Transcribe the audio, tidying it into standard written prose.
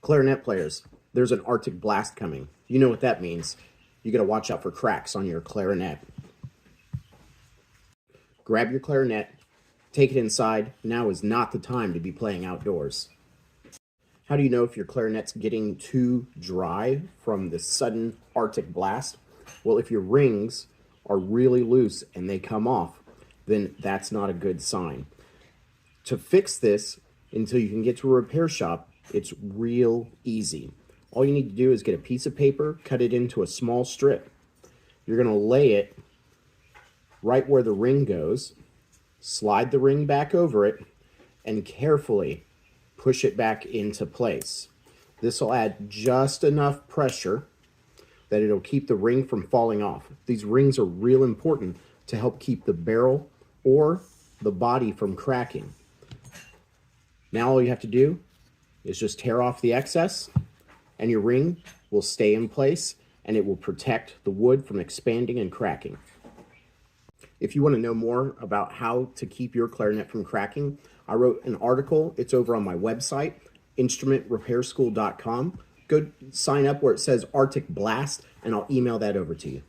Clarinet players, there's an Arctic blast coming. You know what that means. You got to watch out for cracks on your clarinet. Grab your clarinet, take it inside. Now is not the time to be playing outdoors. How do you know if your clarinet's getting too dry from the sudden Arctic blast? Well, if your rings are really loose and they come off, then that's not a good sign. To fix this, until you can get to a repair shop, it's real easy. All you need to do is get a piece of paper, cut it into a small strip. You're going to lay it right where the ring goes, slide the ring back over it, and carefully push it back into place. This will add just enough pressure that it'll keep the ring from falling off. These rings are real important to help keep the barrel or the body from cracking. Now all you have to do is just tear off the excess, and your ring will stay in place and it will protect the wood from expanding and cracking. If you want to know more about how to keep your clarinet from cracking, I wrote an article. It's over on my website, instrumentrepairschool.com. Go sign up where it says Arctic Blast, and I'll email that over to you.